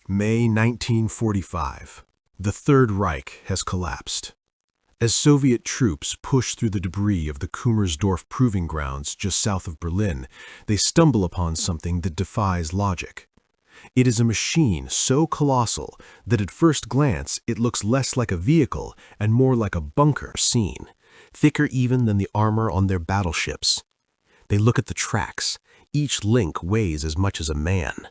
May 1945. The Third Reich has collapsed. As Soviet troops push through the debris of the Kummersdorf proving grounds just south of Berlin, they stumble upon something that defies logic. It is a machine so colossal that at first glance it looks less like a vehicle and more like a bunker scene, thicker even than the armor on their battleships. They look at the tracks. Each link weighs as much as a man.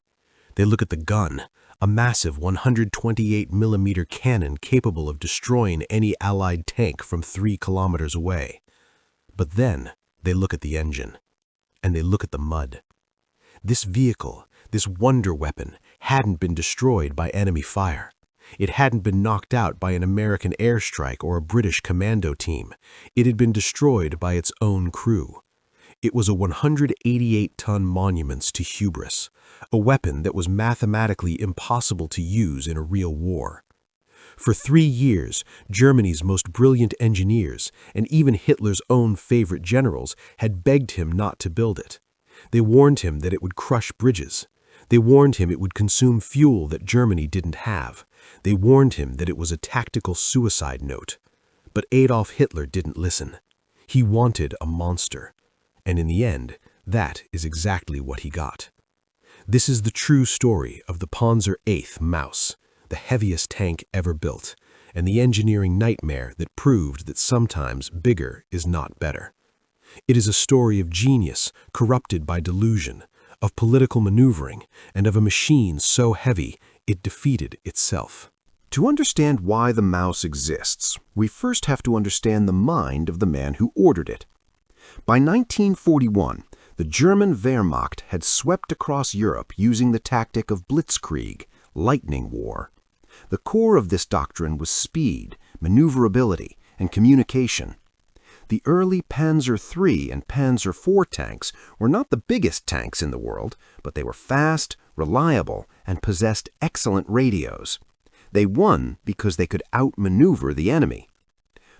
They look at the gun, a massive 128mm cannon capable of destroying any Allied tank from 3 kilometers away. But then they look at the engine, and they look at the mud. This vehicle, this wonder weapon, hadn't been destroyed by enemy fire. It hadn't been knocked out by an American airstrike or a British commando team. It had been destroyed by its own crew. It was a 188-ton monument to hubris, a weapon that was mathematically impossible to use in a real war. For 3 years, Germany's most brilliant engineers, and even Hitler's own favorite generals, had begged him not to build it. They warned him that it would crush bridges. They warned him it would consume fuel that Germany didn't have. They warned him that it was a tactical suicide note. But Adolf Hitler didn't listen. He wanted a monster. And in the end, that is exactly what he got. This is the true story of the Panzer VIII Maus, the heaviest tank ever built, and the engineering nightmare that proved that sometimes bigger is not better. It is a story of genius corrupted by delusion, of political maneuvering, and of a machine so heavy it defeated itself. To understand why the Maus exists, we first have to understand the mind of the man who ordered it. By 1941, the German Wehrmacht had swept across Europe using the tactic of blitzkrieg, lightning war. The core of this doctrine was speed, maneuverability, and communication. The early Panzer III and Panzer IV tanks were not the biggest tanks in the world, but they were fast, reliable, and possessed excellent radios. They won because they could outmaneuver the enemy.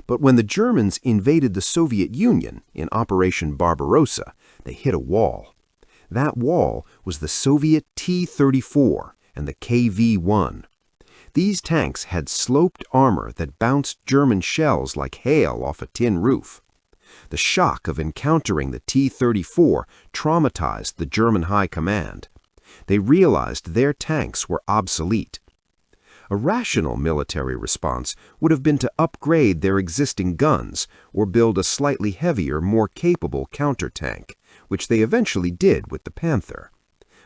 But when the Germans invaded the Soviet Union in Operation Barbarossa, they hit a wall. That wall was the Soviet T-34 and the KV-1. These tanks had sloped armor that bounced German shells like hail off a tin roof. The shock of encountering the T-34 traumatized the German High Command. They realized their tanks were obsolete. A rational military response would have been to upgrade their existing guns or build a slightly heavier, more capable counter-tank, which they eventually did with the Panther.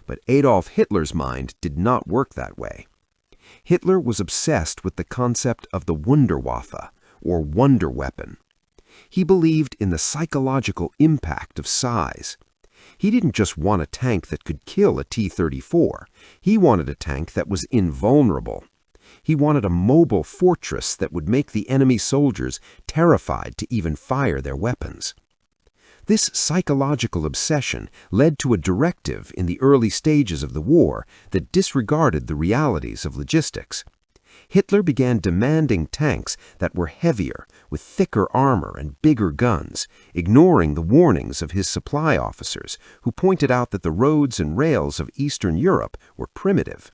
But Adolf Hitler's mind did not work that way. Hitler was obsessed with the concept of the Wunderwaffe, or wonder weapon. He believed in the psychological impact of size. He didn't just want a tank that could kill a T-34. He wanted a tank that was invulnerable. He wanted a mobile fortress that would make the enemy soldiers terrified to even fire their weapons. This psychological obsession led to a directive in the early stages of the war that disregarded the realities of logistics. Hitler began demanding tanks that were heavier, with thicker armor and bigger guns, ignoring the warnings of his supply officers, who pointed out that the roads and rails of Eastern Europe were primitive.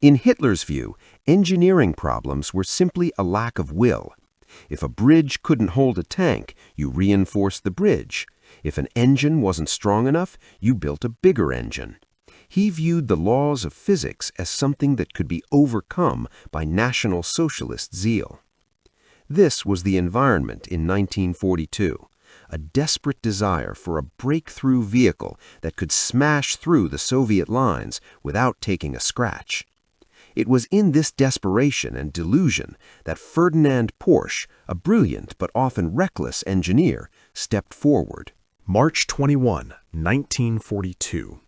In Hitler's view, engineering problems were simply a lack of will. If a bridge couldn't hold a tank, you reinforced the bridge. If an engine wasn't strong enough, you built a bigger engine. He viewed the laws of physics as something that could be overcome by National Socialist zeal. This was the environment in 1942, a desperate desire for a breakthrough vehicle that could smash through the Soviet lines without taking a scratch. It was in this desperation and delusion that Ferdinand Porsche, a brilliant but often reckless engineer, stepped forward. March 21, 1942.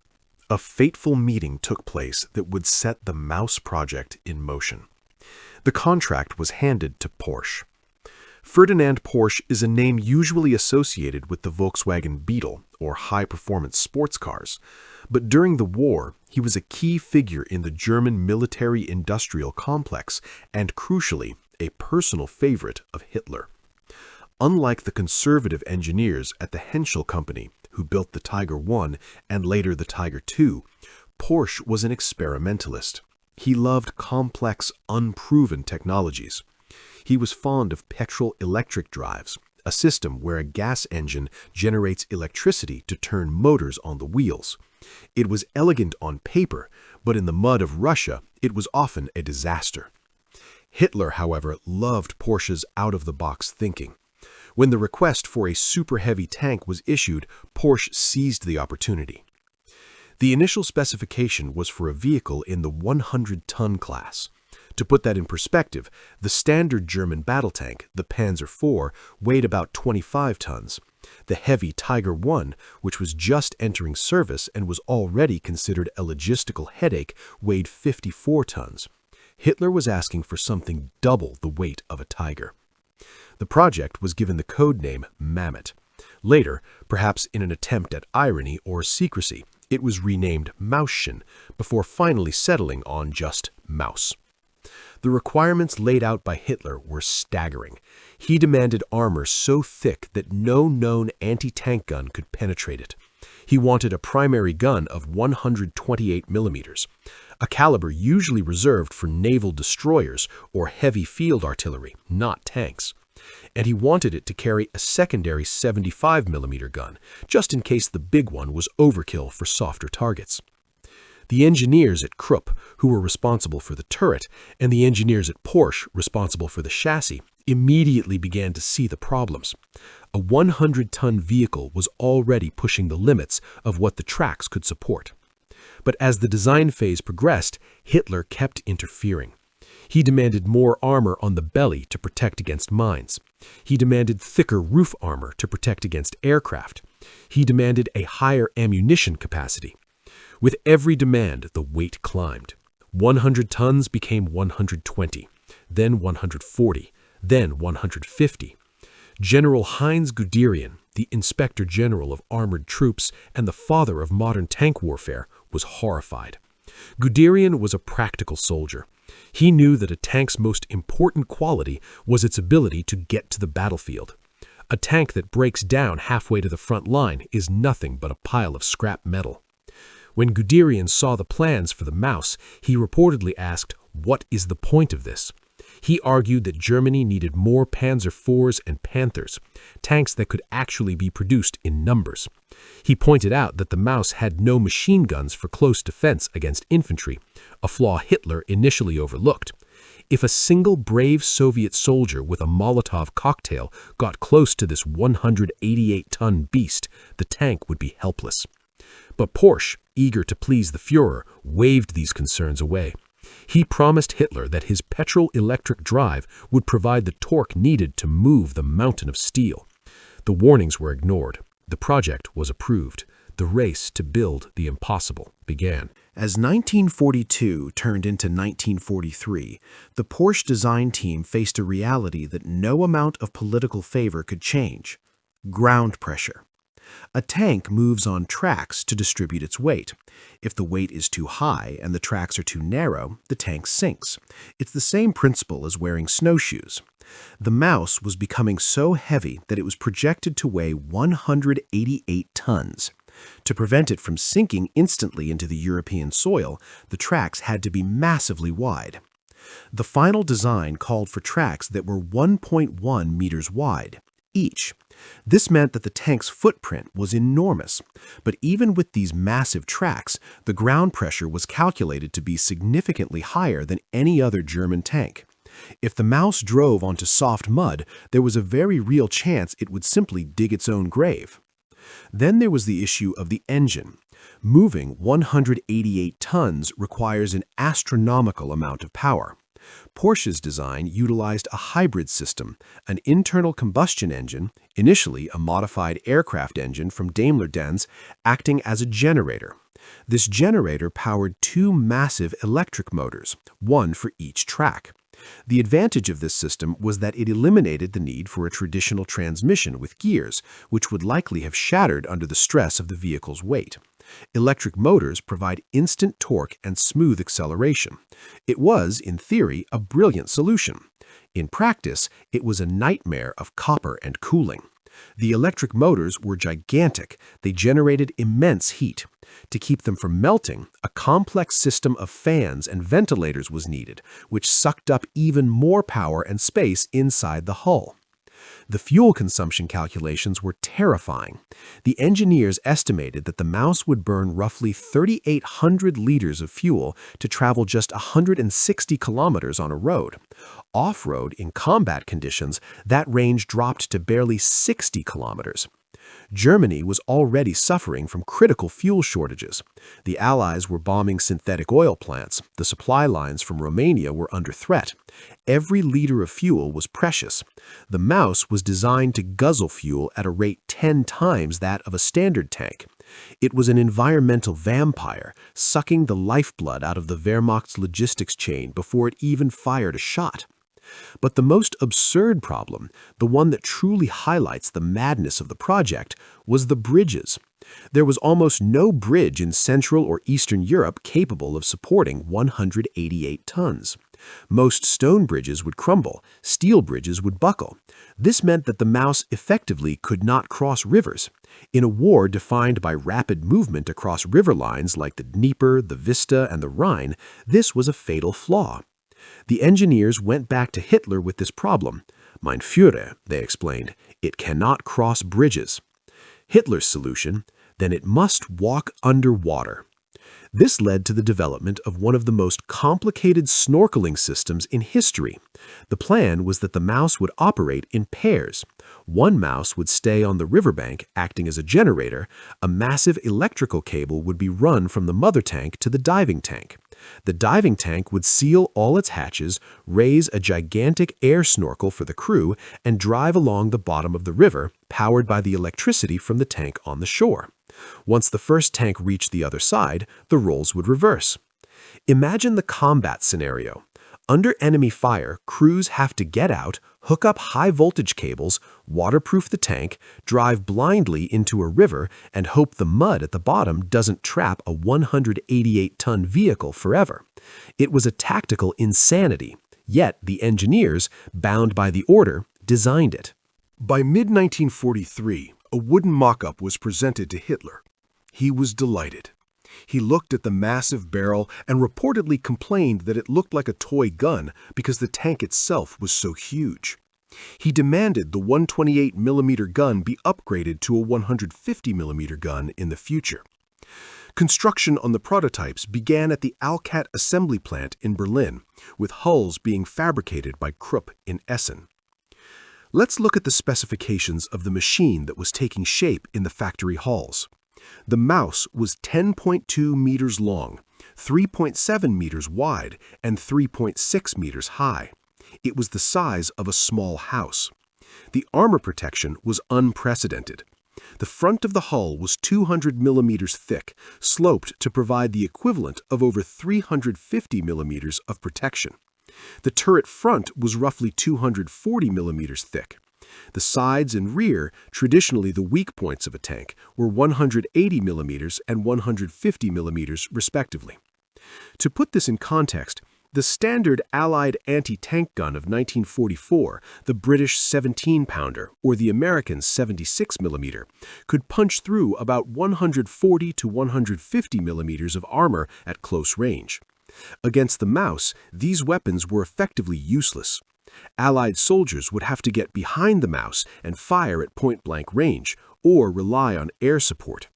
A fateful meeting took place that would set the Maus project in motion. The contract was handed to Porsche. Ferdinand Porsche is a name usually associated with the Volkswagen Beetle, or high-performance sports cars, but during the war, he was a key figure in the German military-industrial complex and, crucially, a personal favorite of Hitler. Unlike the conservative engineers at the Henschel Company, who built the Tiger I and later the Tiger II, Porsche was an experimentalist. He loved complex, unproven technologies. He was fond of petrol-electric drives, a system where a gas engine generates electricity to turn motors on the wheels. It was elegant on paper, but in the mud of Russia, it was often a disaster. Hitler, however, loved Porsche's out-of-the-box thinking. When the request for a super-heavy tank was issued, Porsche seized the opportunity. The initial specification was for a vehicle in the 100-ton class. To put that in perspective, the standard German battle tank, the Panzer IV, weighed about 25 tons. The heavy Tiger I, which was just entering service and was already considered a logistical headache, weighed 54 tons. Hitler was asking for something double the weight of a Tiger. The project was given the code name Mammoth. Later, perhaps in an attempt at irony or secrecy, it was renamed Mauschen, before finally settling on just Maus. The requirements laid out by Hitler were staggering. He demanded armor so thick that no known anti-tank gun could penetrate it. He wanted a primary gun of 128 millimeters, a caliber usually reserved for naval destroyers or heavy field artillery, not tanks. And he wanted it to carry a secondary 75 millimeter gun, just in case the big one was overkill for softer targets. The engineers at Krupp, who were responsible for the turret, and the engineers at Porsche, responsible for the chassis, immediately began to see the problems. A 100-ton vehicle was already pushing the limits of what the tracks could support. But as the design phase progressed, Hitler kept interfering. He demanded more armor on the belly to protect against mines. He demanded thicker roof armor to protect against aircraft. He demanded a higher ammunition capacity. With every demand, the weight climbed. 100 tons became 120, then 140, then 150. General Heinz Guderian, the Inspector General of Armored Troops and the father of modern tank warfare, was horrified. Guderian was a practical soldier. He knew that a tank's most important quality was its ability to get to the battlefield. A tank that breaks down halfway to the front line is nothing but a pile of scrap metal. When Guderian saw the plans for the Maus, he reportedly asked, "What is the point of this?" He argued that Germany needed more Panzer IVs and Panthers, tanks that could actually be produced in numbers. He pointed out that the Maus had no machine guns for close defense against infantry, a flaw Hitler initially overlooked. If a single brave Soviet soldier with a Molotov cocktail got close to this 188-ton beast, the tank would be helpless. But Porsche, eager to please the Führer, waved these concerns away. He promised Hitler that his petrol-electric drive would provide the torque needed to move the mountain of steel. The warnings were ignored. The project was approved. The race to build the impossible began. As 1942 turned into 1943, the Porsche design team faced a reality that no amount of political favor could change: ground pressure. A tank moves on tracks to distribute its weight. If the weight is too high and the tracks are too narrow, the tank sinks. It's the same principle as wearing snowshoes. The Maus was becoming so heavy that it was projected to weigh 188 tons. To prevent it from sinking instantly into the European soil, the tracks had to be massively wide. The final design called for tracks that were 1.1 meters wide each. This meant that the tank's footprint was enormous, but even with these massive tracks, the ground pressure was calculated to be significantly higher than any other German tank. If the Maus drove onto soft mud, there was a very real chance it would simply dig its own grave. Then there was the issue of the engine. Moving 188 tons requires an astronomical amount of power. Porsche's design utilized a hybrid system, an internal combustion engine, initially a modified aircraft engine from Daimler-Benz, acting as a generator. This generator powered two massive electric motors, one for each track. The advantage of this system was that it eliminated the need for a traditional transmission with gears, which would likely have shattered under the stress of the vehicle's weight. Electric motors provide instant torque and smooth acceleration. It was, in theory, a brilliant solution. In practice, it was a nightmare of copper and cooling. The electric motors were gigantic. They generated immense heat. To keep them from melting, a complex system of fans and ventilators was needed, which sucked up even more power and space inside the hull. The fuel consumption calculations were terrifying. The engineers estimated that the Maus would burn roughly 3,800 liters of fuel to travel just 160 kilometers on a road. Off-road, in combat conditions, that range dropped to barely 60 kilometers. Germany was already suffering from critical fuel shortages. The Allies were bombing synthetic oil plants. The supply lines from Romania were under threat. Every liter of fuel was precious. The Maus was designed to guzzle fuel at a rate 10 times that of a standard tank. It was an environmental vampire, sucking the lifeblood out of the Wehrmacht's logistics chain before it even fired a shot. But the most absurd problem, the one that truly highlights the madness of the project, was the bridges. There was almost no bridge in Central or Eastern Europe capable of supporting 188 tons. Most stone bridges would crumble, steel bridges would buckle. This meant that the Maus effectively could not cross rivers. In a war defined by rapid movement across river lines like the Dnieper, the Vista, and the Rhine, this was a fatal flaw. The engineers went back to Hitler with this problem. Mein Führer, they explained, it cannot cross bridges. Hitler's solution, then it must walk underwater. This led to the development of one of the most complicated snorkeling systems in history. The plan was that the Maus would operate in pairs. One Maus would stay on the riverbank, acting as a generator. A massive electrical cable would be run from the mother tank to the diving tank. The diving tank would seal all its hatches, raise a gigantic air snorkel for the crew, and drive along the bottom of the river, powered by the electricity from the tank on the shore. Once the first tank reached the other side, the roles would reverse. Imagine the combat scenario. Under enemy fire, crews have to get out, hook up high-voltage cables, waterproof the tank, drive blindly into a river, and hope the mud at the bottom doesn't trap a 188-ton vehicle forever. It was a tactical insanity, yet the engineers, bound by the order, designed it. By mid-1943, a wooden mock-up was presented to Hitler. He was delighted. He looked at the massive barrel and reportedly complained that it looked like a toy gun because the tank itself was so huge. He demanded the 128mm gun be upgraded to a 150mm gun in the future. Construction on the prototypes began at the Alcat assembly plant in Berlin, with hulls being fabricated by Krupp in Essen. Let's look at the specifications of the machine that was taking shape in the factory halls. The Maus was 10.2 meters long, 3.7 meters wide, and 3.6 meters high. It was the size of a small house. The armor protection was unprecedented. The front of the hull was 200 millimeters thick, sloped to provide the equivalent of over 350 millimeters of protection. The turret front was roughly 240 millimeters thick. The sides and rear, traditionally the weak points of a tank, were 180 millimeters and 150 millimeters respectively. To put this in context, the standard Allied anti-tank gun of 1944, the British 17-pounder or the American 76mm, could punch through about 140 to 150 millimeters of armor at close range. Against the Maus, these weapons were effectively useless. Allied soldiers would have to get behind the Maus and fire at point-blank range, or rely on air support.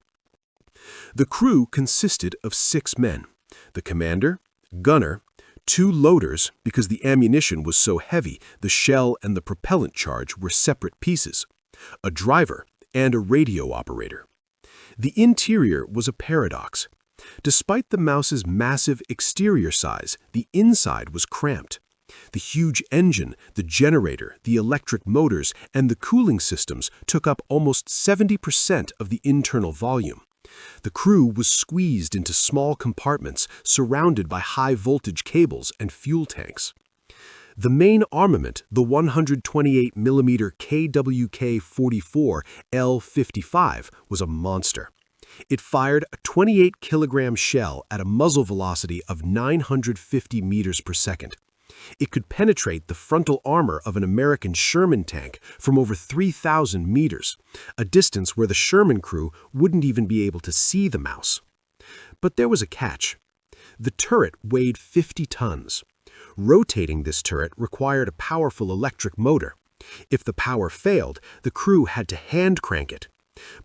The crew consisted of 6 men: the commander, gunner, 2 loaders because the ammunition was so heavy the shell and the propellant charge were separate pieces, a driver, and a radio operator. The interior was a paradox. Despite the Maus's massive exterior size, the inside was cramped. The huge engine, the generator, the electric motors, and the cooling systems took up almost 70% of the internal volume. The crew was squeezed into small compartments surrounded by high-voltage cables and fuel tanks. The main armament, the 128mm KWK-44 L-55, was a monster. It fired a 28-kilogram shell at a muzzle velocity of 950 meters per second. It could penetrate the frontal armor of an American Sherman tank from over 3,000 meters, a distance where the Sherman crew wouldn't even be able to see the mouse. But there was a catch. The turret weighed 50 tons. Rotating this turret required a powerful electric motor. If the power failed, the crew had to hand crank it.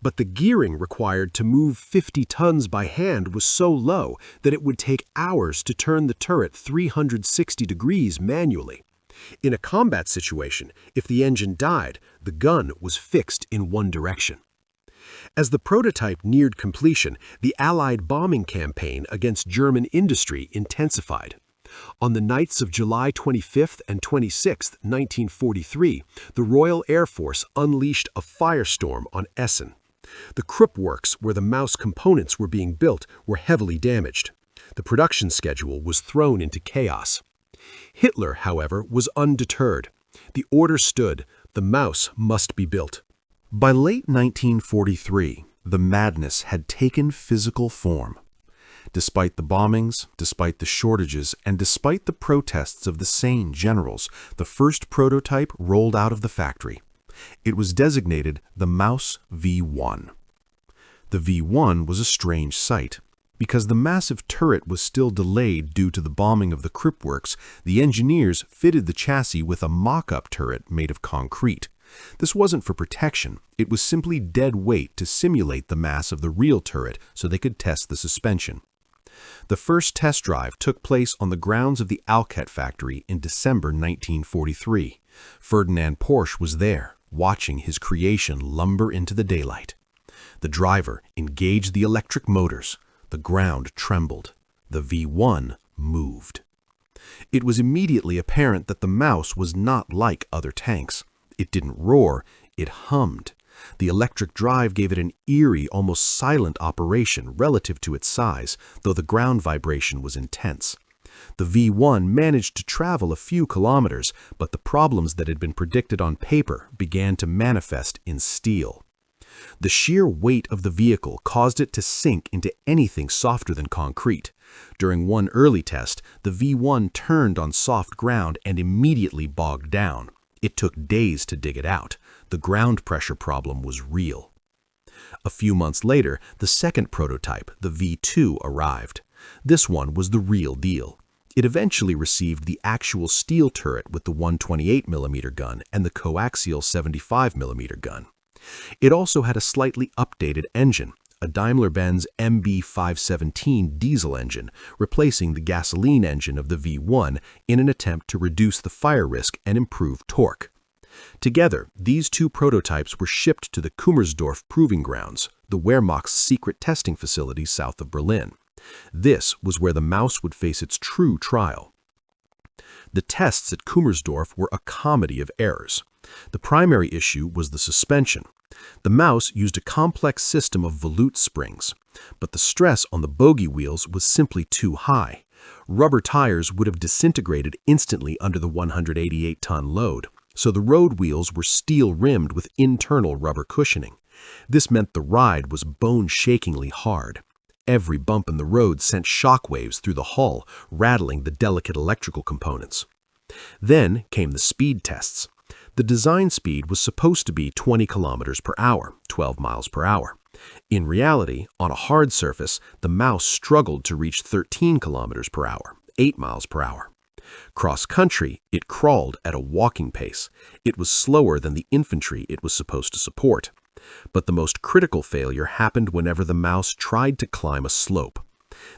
But the gearing required to move 50 tons by hand was so low that it would take hours to turn the turret 360 degrees manually. In a combat situation, if the engine died, the gun was fixed in one direction. As the prototype neared completion, the Allied bombing campaign against German industry intensified. On the nights of July 25th and 26th, 1943, the Royal Air Force unleashed a firestorm on Essen. The Krupp works, where the mouse components were being built, were heavily damaged. The production schedule was thrown into chaos. Hitler, however, was undeterred. The order stood: the mouse must be built. By late 1943, the madness had taken physical form. Despite the bombings, despite the shortages, and despite the protests of the sane generals, the first prototype rolled out of the factory. It was designated the Maus V1. The V1 was a strange sight. Because the massive turret was still delayed due to the bombing of the Krupp works, the engineers fitted the chassis with a mock-up turret made of concrete. This wasn't for protection, it was simply dead weight to simulate the mass of the real turret so they could test the suspension. The first test drive took place on the grounds of the Alket factory in December 1943. Ferdinand Porsche was there, watching his creation lumber into the daylight. The driver engaged the electric motors. The ground trembled. The V1 moved. It was immediately apparent that the mouse was not like other tanks. It didn't roar, it hummed. The electric drive gave it an eerie, almost silent operation relative to its size, though the ground vibration was intense. The V1 managed to travel a few kilometers, but the problems that had been predicted on paper began to manifest in steel. The sheer weight of the vehicle caused it to sink into anything softer than concrete. During one early test, the V1 turned on soft ground and immediately bogged down. It took days to dig it out. The ground pressure problem was real. A few months later, the second prototype, the V2, arrived. This one was the real deal. It eventually received the actual steel turret with the 128mm gun and the coaxial 75mm gun. It also had a slightly updated engine, a Daimler-Benz MB517 diesel engine, replacing the gasoline engine of the V1 in an attempt to reduce the fire risk and improve torque. Together, these two prototypes were shipped to the Kummersdorf Proving Grounds, the Wehrmacht's secret testing facility south of Berlin. This was where the mouse would face its true trial. The tests at Kummersdorf were a comedy of errors. The primary issue was the suspension. The mouse used a complex system of volute springs, but the stress on the bogie wheels was simply too high. Rubber tires would have disintegrated instantly under the 188-ton load, so the road wheels were steel-rimmed with internal rubber cushioning. This meant the ride was bone-shakingly hard. Every bump in the road sent shockwaves through the hull, rattling the delicate electrical components. Then came the speed tests. The design speed was supposed to be 20 kilometers per hour, 12 miles per hour. In reality, on a hard surface, the mouse struggled to reach 13 kilometers per hour, 8 miles per hour. Cross-country, it crawled at a walking pace. It was slower than the infantry it was supposed to support. But the most critical failure happened whenever the mouse tried to climb a slope.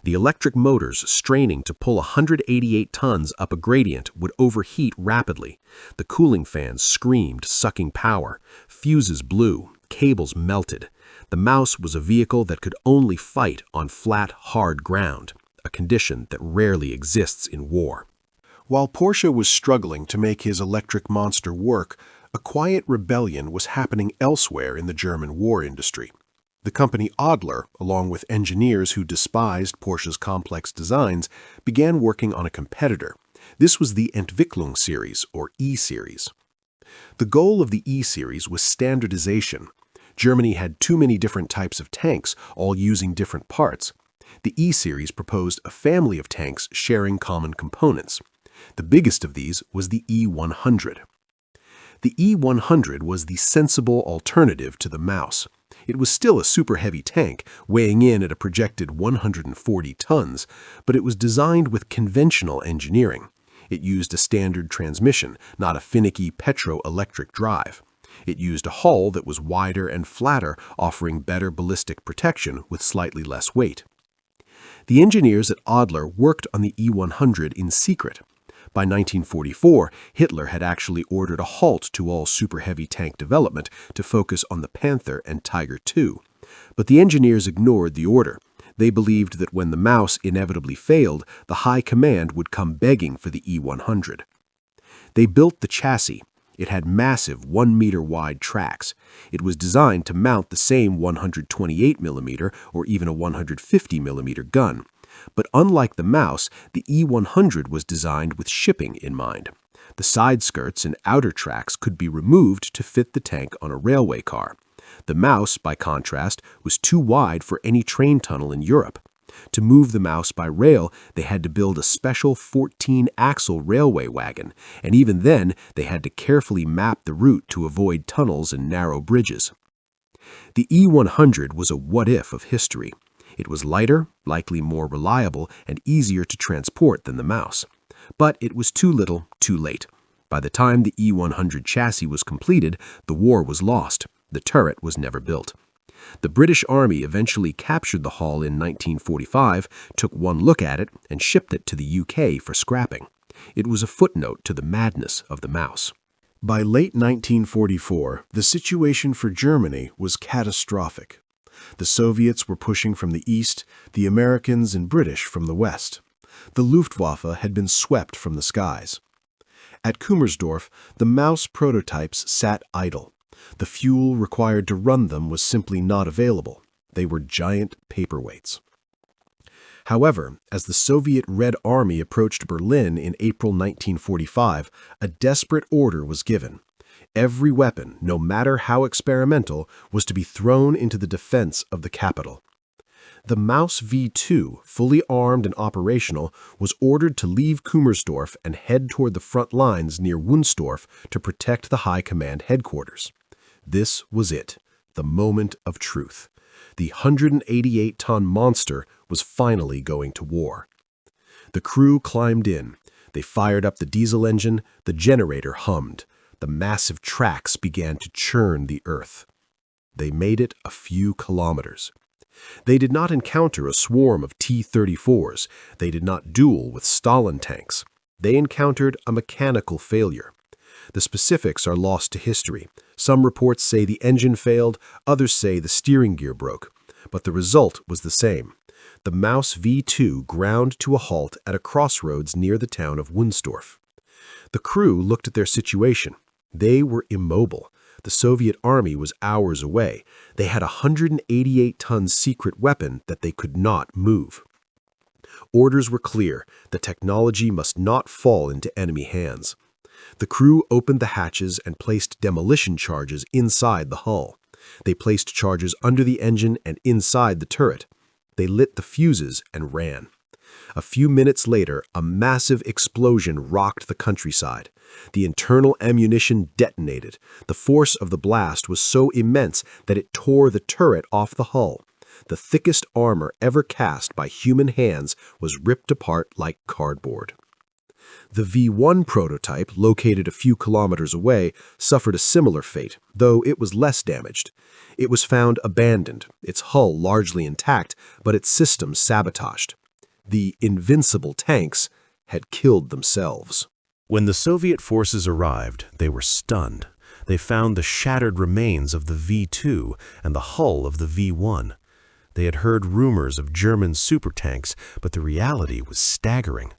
The electric motors straining to pull 188 tons up a gradient would overheat rapidly. The cooling fans screamed, sucking power. Fuses blew. Cables melted. The mouse was a vehicle that could only fight on flat, hard ground, a condition that rarely exists in war. While Porsche was struggling to make his electric monster work, a quiet rebellion was happening elsewhere in the German war industry. The company Adler, along with engineers who despised Porsche's complex designs, began working on a competitor. This was the Entwicklung series, or E-series. The goal of the E-series was standardization. Germany had too many different types of tanks, all using different parts. The E-series proposed a family of tanks sharing common components. The biggest of these was the E-100. The E-100 was the sensible alternative to the Maus. It was still a super heavy tank, weighing in at a projected 140 tons, but it was designed with conventional engineering. It used a standard transmission, not a finicky petro-electric drive. It used a hull that was wider and flatter, offering better ballistic protection with slightly less weight. The engineers at Adler worked on the E-100 in secret. By 1944, Hitler had actually ordered a halt to all super heavy tank development to focus on the Panther and Tiger II. But the engineers ignored the order. They believed that when the Maus inevitably failed, the high command would come begging for the E-100. They built the chassis. It had massive 1-meter-wide tracks. It was designed to mount the same 128mm or even a 150mm gun. But unlike the Maus, the E-100 was designed with shipping in mind. The side skirts and outer tracks could be removed to fit the tank on a railway car. The Maus, by contrast, was too wide for any train tunnel in Europe. To move the Maus by rail, they had to build a special 14-axle railway wagon, and even then they had to carefully map the route to avoid tunnels and narrow bridges. The E-100 was a what-if of history. It was lighter, likely more reliable, and easier to transport than the Maus. But it was too little, too late. By the time the E-100 chassis was completed, the war was lost. The turret was never built. The British Army eventually captured the hull in 1945, took one look at it, and shipped it to the UK for scrapping. It was a footnote to the madness of the Maus. By late 1944, the situation for Germany was catastrophic. The Soviets were pushing from the east, the Americans and British from the west. The Luftwaffe had been swept from the skies. At Kummersdorf, the Maus prototypes sat idle. The fuel required to run them was simply not available. They were giant paperweights. However, as the Soviet Red Army approached Berlin in April 1945, a desperate order was given. Every weapon, no matter how experimental, was to be thrown into the defense of the capital. The Maus V2, fully armed and operational, was ordered to leave Kummersdorf and head toward the front lines near Wunstorf to protect the High Command headquarters. This was it, the moment of truth. The 188-ton monster was finally going to war. The crew climbed in. They fired up the diesel engine. The generator hummed. The massive tracks began to churn the earth. They made it a few kilometers. They did not encounter a swarm of T-34s. They did not duel with Stalin tanks. They encountered a mechanical failure. The specifics are lost to history. Some reports say the engine failed, others say the steering gear broke. But the result was the same. The Maus V2 ground to a halt at a crossroads near the town of Wunstorf. The crew looked at their situation. They were immobile. The Soviet army was hours away. They had a 188-ton secret weapon that they could not move. Orders were clear. The technology must not fall into enemy hands. The crew opened the hatches and placed demolition charges inside the hull. They placed charges under the engine and inside the turret. They lit the fuses and ran. A few minutes later, a massive explosion rocked the countryside. The internal ammunition detonated. The force of the blast was so immense that it tore the turret off the hull. The thickest armor ever cast by human hands was ripped apart like cardboard. The V1 prototype, located a few kilometers away, suffered a similar fate, though it was less damaged. It was found abandoned, its hull largely intact, but its systems sabotaged. The invincible tanks had killed themselves. When the Soviet forces arrived, they were stunned. They found the shattered remains of the V2 and the hull of the V1. They had heard rumors of German supertanks, but the reality was staggering.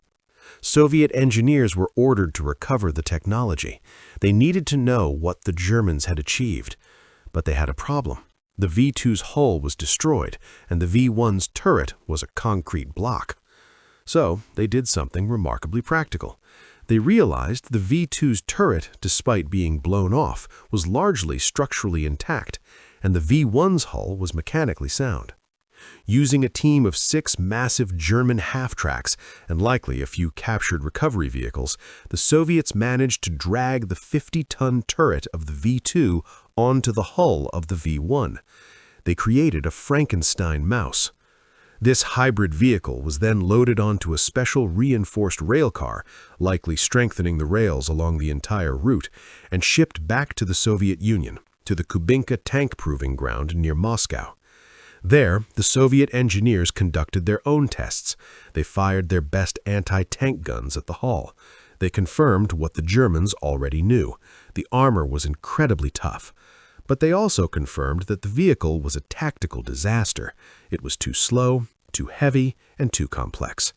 Soviet engineers were ordered to recover the technology. They needed to know what the Germans had achieved. But they had a problem. The V2's hull was destroyed, and the V1's turret was a concrete block. So they did something remarkably practical. They realized the V2's turret, despite being blown off, was largely structurally intact, and the V1's hull was mechanically sound. Using a team of 6 massive German half-tracks and likely a few captured recovery vehicles, the Soviets managed to drag the 50-ton turret of the V-2 onto the hull of the V-1. They created a Frankenstein mouse. This hybrid vehicle was then loaded onto a special reinforced railcar, likely strengthening the rails along the entire route, and shipped back to the Soviet Union, to the Kubinka tank proving ground near Moscow. There, the Soviet engineers conducted their own tests. They fired their best anti-tank guns at the hull. They confirmed what the Germans already knew. The armor was incredibly tough. But they also confirmed that the vehicle was a tactical disaster. It was too slow, too heavy, and too complex.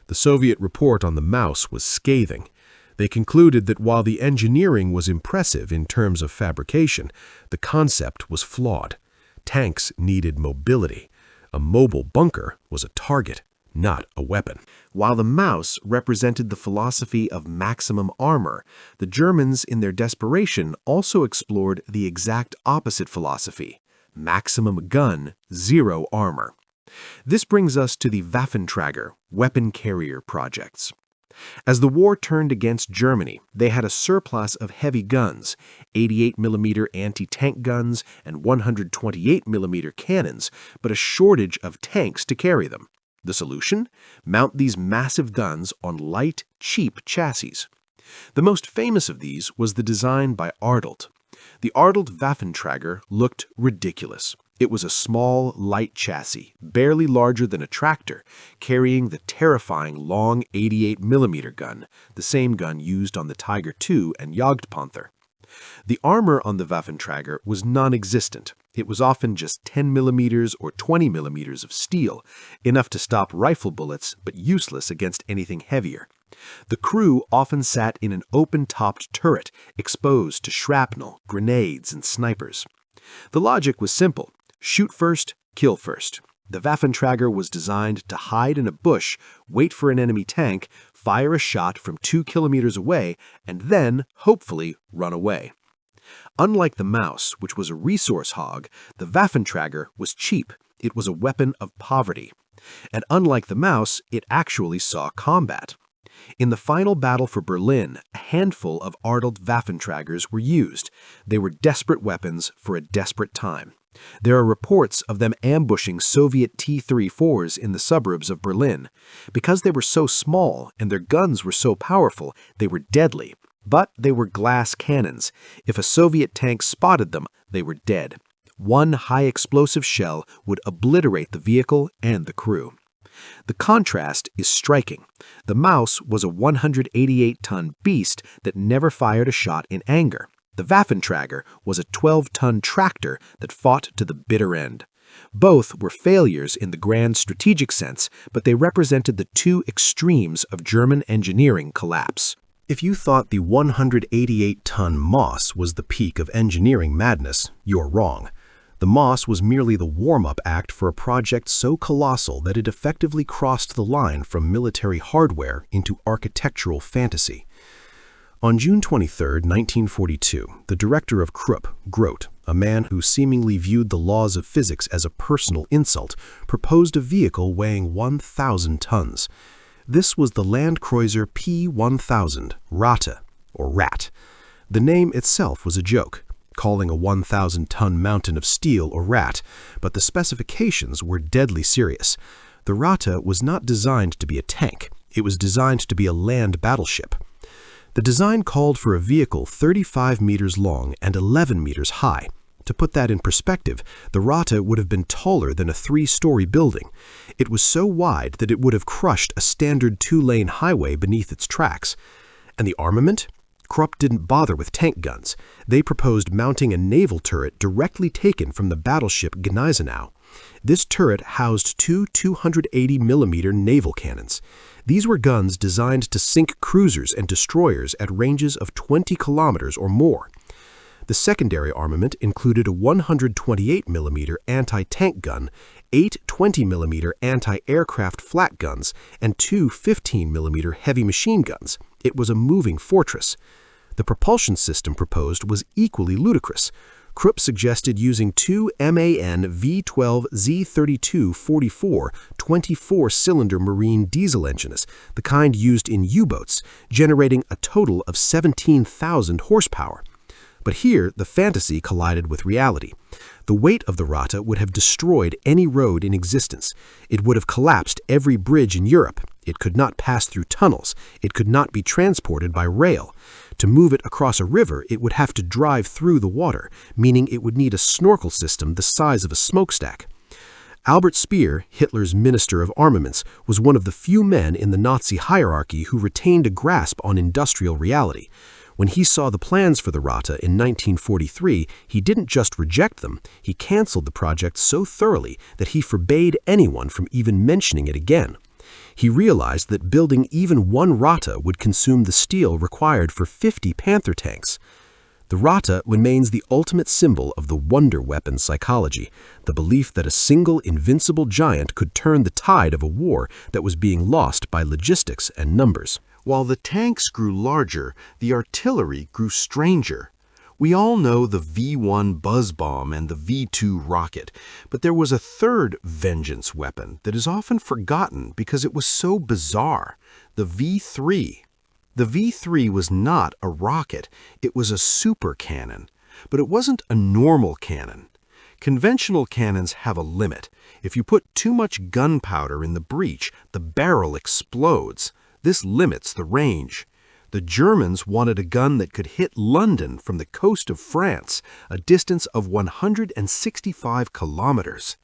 The Soviet report on the mouse was scathing. They concluded that while the engineering was impressive in terms of fabrication, the concept was flawed. Tanks needed mobility. A mobile bunker was a target, not a weapon. While the mouse represented the philosophy of maximum armor, the Germans, in their desperation, also explored the exact opposite philosophy: maximum gun, zero armor. This brings us to the Waffenträger, weapon carrier projects. As the war turned against Germany, they had a surplus of heavy guns, 88mm anti-tank guns and 128mm cannons, but a shortage of tanks to carry them. The solution? Mount these massive guns on light, cheap chassis. The most famous of these was the design by Adolf. The Adolf Waffenträger looked ridiculous. It was a small, light chassis, barely larger than a tractor, carrying the terrifying long 88mm gun, the same gun used on the Tiger II and Jagdpanther. The armor on the Waffenträger was non-existent. It was often just 10mm or 20mm of steel, enough to stop rifle bullets but useless against anything heavier. The crew often sat in an open-topped turret, exposed to shrapnel, grenades, and snipers. The logic was simple: shoot first, kill first. The Waffenträger was designed to hide in a bush, wait for an enemy tank, fire a shot from 2 kilometers away, and then, hopefully, run away. Unlike the mouse, which was a resource hog, the Waffenträger was cheap. It was a weapon of poverty. And unlike the mouse, it actually saw combat. In the final battle for Berlin, a handful of Adolf Waffenträgers were used. They were desperate weapons for a desperate time. There are reports of them ambushing Soviet T-34s in the suburbs of Berlin. Because they were so small and their guns were so powerful, they were deadly. But they were glass cannons. If a Soviet tank spotted them, they were dead. One high-explosive shell would obliterate the vehicle and the crew. The contrast is striking. The mouse was a 188-ton beast that never fired a shot in anger. The Waffenträger was a 12-ton tractor that fought to the bitter end. Both were failures in the grand strategic sense, but they represented the two extremes of German engineering collapse. If you thought the 188-ton Moss was the peak of engineering madness, you're wrong. The Moss was merely the warm-up act for a project so colossal that it effectively crossed the line from military hardware into architectural fantasy. On June 23, 1942, the director of Krupp, Grote, a man who seemingly viewed the laws of physics as a personal insult, proposed a vehicle weighing 1,000 tons. This was the Landkreuzer P-1000, Ratte, or Rat. The name itself was a joke, calling a 1,000-ton mountain of steel a rat, but the specifications were deadly serious. The Ratte was not designed to be a tank. It was designed to be a land battleship. The design called for a vehicle 35 meters long and 11 meters high. To put that in perspective, the Ratte would have been taller than a 3-story building. It was so wide that it would have crushed a standard 2-lane highway beneath its tracks. And the armament? Krupp didn't bother with tank guns. They proposed mounting a naval turret directly taken from the battleship Gneisenau. This turret housed two 280mm naval cannons. These were guns designed to sink cruisers and destroyers at ranges of 20 kilometers or more. The secondary armament included a 128mm anti-tank gun, 8 20mm anti-aircraft flak guns, and 2 15mm heavy machine guns. It was a moving fortress. The propulsion system proposed was equally ludicrous. Krupp suggested using two MAN V12Z3244 24-cylinder marine diesel engines, the kind used in U-boats, generating a total of 17,000 horsepower. But here, the fantasy collided with reality. The weight of the Ratte would have destroyed any road in existence. It would have collapsed every bridge in Europe. It could not pass through tunnels. It could not be transported by rail. To move it across a river, it would have to drive through the water, meaning it would need a snorkel system the size of a smokestack. Albert Speer, Hitler's Minister of Armaments, was one of the few men in the Nazi hierarchy who retained a grasp on industrial reality. When he saw the plans for the Ratte in 1943, he didn't just reject them, he canceled the project so thoroughly that he forbade anyone from even mentioning it again. He realized that building even one Ratte would consume the steel required for 50 Panther tanks. The Ratte remains the ultimate symbol of the wonder weapon psychology, the belief that a single invincible giant could turn the tide of a war that was being lost by logistics and numbers. While the tanks grew larger, the artillery grew stranger. We all know the V-1 buzz bomb and the V-2 rocket, but there was a third vengeance weapon that is often forgotten because it was so bizarre, the V-3. The V-3 was not a rocket, it was a super cannon, but it wasn't a normal cannon. Conventional cannons have a limit. If you put too much gunpowder in the breech, the barrel explodes. This limits the range. The Germans wanted a gun that could hit London from the coast of France, a distance of 165 kilometers.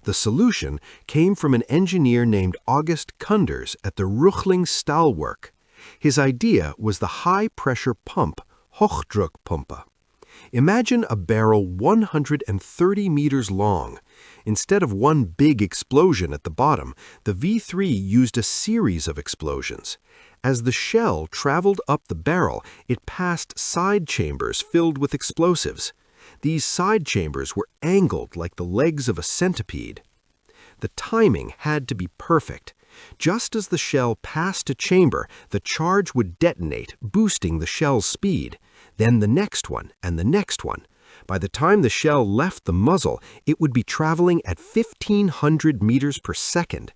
The solution came from an engineer named August Kunders at the Rüchling Stahlwerk. His idea was the high-pressure pump, Hochdruckpumpe. Imagine a barrel 130 meters long. Instead of one big explosion at the bottom, the V-3 used a series of explosions. As the shell traveled up the barrel, it passed side chambers filled with explosives. These side chambers were angled like the legs of a centipede. The timing had to be perfect. Just as the shell passed a chamber, the charge would detonate, boosting the shell's speed. Then the next one, and the next one. By the time the shell left the muzzle, it would be traveling at 1,500 meters per second.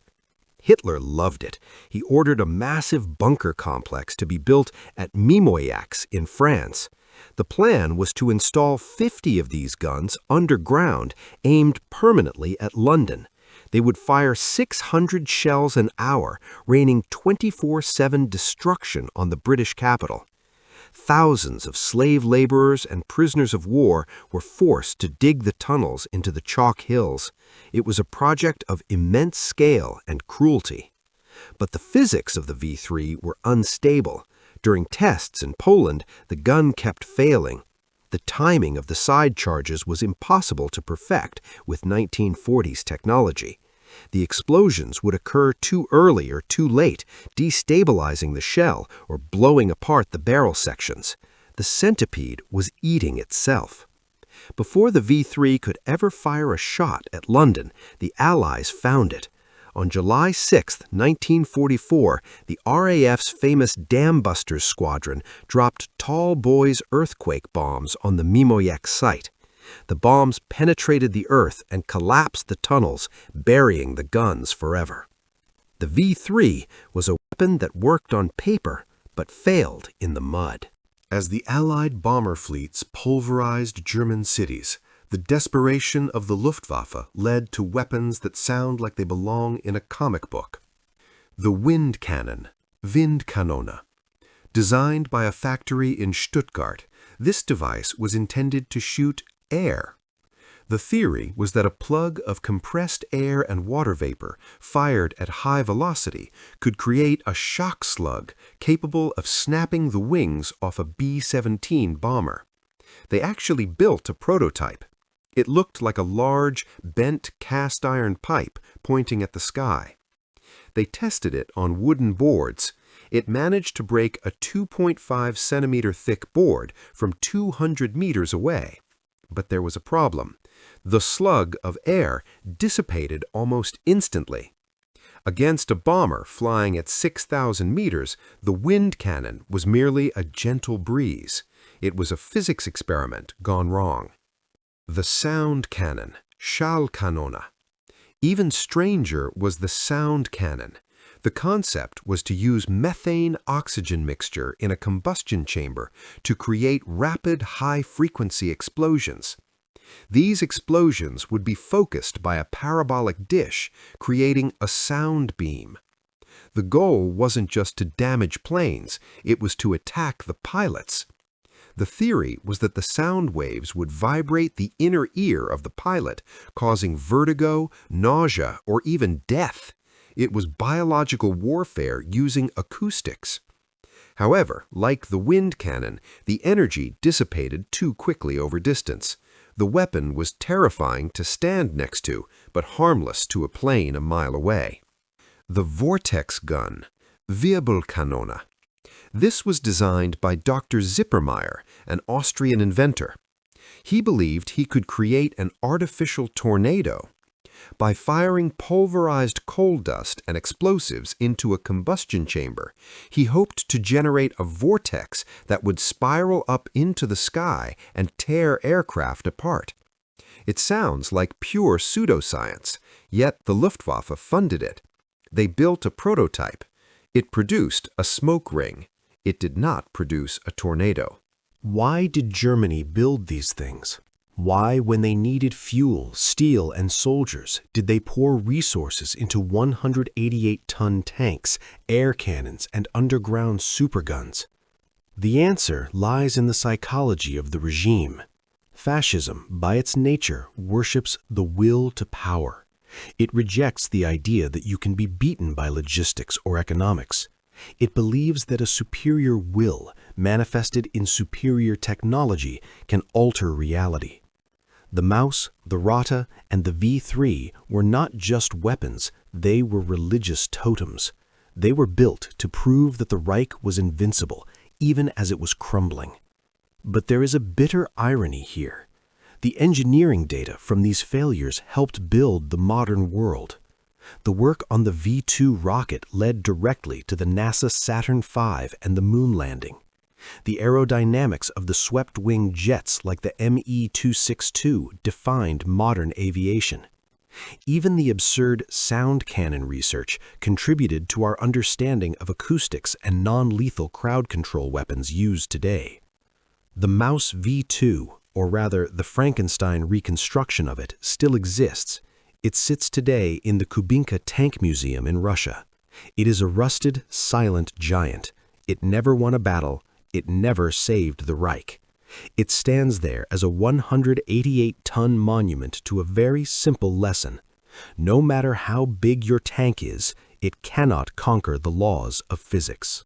Hitler loved it. He ordered a massive bunker complex to be built at Mimoyax in France. The plan was to install 50 of these guns underground, aimed permanently at London. They would fire 600 shells an hour, raining 24/7 destruction on the British capital. Thousands of slave laborers and prisoners of war were forced to dig the tunnels into the chalk hills. It was a project of immense scale and cruelty. But the physics of the V-3 were unstable. During tests in Poland, the gun kept failing. The timing of the side charges was impossible to perfect with 1940s technology. The explosions would occur too early or too late, destabilizing the shell or blowing apart the barrel sections. The centipede was eating itself. Before the V-3 could ever fire a shot at London, the Allies found it. On July 6, 1944, the RAF's famous Dambusters Squadron dropped Tall Boys earthquake bombs on the Mimoyax site. The bombs penetrated the earth and collapsed the tunnels, burying the guns forever. The V-3 was a weapon that worked on paper, but failed in the mud. As the Allied bomber fleets pulverized German cities, the desperation of the Luftwaffe led to weapons that sound like they belong in a comic book. The wind cannon, Windkanone. Designed by a factory in Stuttgart, this device was intended to shoot air. The theory was that a plug of compressed air and water vapor fired at high velocity could create a shock slug capable of snapping the wings off a B-17 bomber. They actually built a prototype. It looked like a large, bent cast-iron pipe pointing at the sky. They tested it on wooden boards. It managed to break a 2.5-centimeter thick board from 200 meters away. But there was a problem. The slug of air dissipated almost instantly. Against a bomber flying at 6,000 meters, the wind cannon was merely a gentle breeze. It was a physics experiment gone wrong. The sound cannon, Schallkanone. Even stranger was the sound cannon. The concept was to use methane-oxygen mixture in a combustion chamber to create rapid, high-frequency explosions. These explosions would be focused by a parabolic dish, creating a sound beam. The goal wasn't just to damage planes, it was to attack the pilots. The theory was that the sound waves would vibrate the inner ear of the pilot, causing vertigo, nausea, or even death. It was biological warfare using acoustics. However, like the wind cannon, the energy dissipated too quickly over distance. The weapon was terrifying to stand next to, but harmless to a plane a mile away. The vortex gun, Wirbelkanone. This was designed by Dr. Zippermeyer, an Austrian inventor. He believed he could create an artificial tornado. By firing pulverized coal dust and explosives into a combustion chamber, he hoped to generate a vortex that would spiral up into the sky and tear aircraft apart. It sounds like pure pseudoscience, yet the Luftwaffe funded it. They built a prototype. It produced a smoke ring. It did not produce a tornado. Why did Germany build these things? Why, when they needed fuel, steel, and soldiers, did they pour resources into 188-ton tanks, air cannons, and underground superguns? The answer lies in the psychology of the regime. Fascism, by its nature, worships the will to power. It rejects the idea that you can be beaten by logistics or economics. It believes that a superior will, manifested in superior technology, can alter reality. The Maus, the Ratte, and the V3 were not just weapons, they were religious totems. They were built to prove that the Reich was invincible, even as it was crumbling. But there is a bitter irony here. The engineering data from these failures helped build the modern world. The work on the V2 rocket led directly to the NASA Saturn V and the moon landing. The aerodynamics of the swept-wing jets like the Me-262 defined modern aviation. Even the absurd sound cannon research contributed to our understanding of acoustics and non-lethal crowd control weapons used today. The Maus V2, or rather the Frankenstein reconstruction of it, still exists. It sits today in the Kubinka Tank Museum in Russia. It is a rusted, silent giant. It never won a battle. It never saved the Reich. It stands there as a 188-ton monument to a very simple lesson. No matter how big your tank is, it cannot conquer the laws of physics.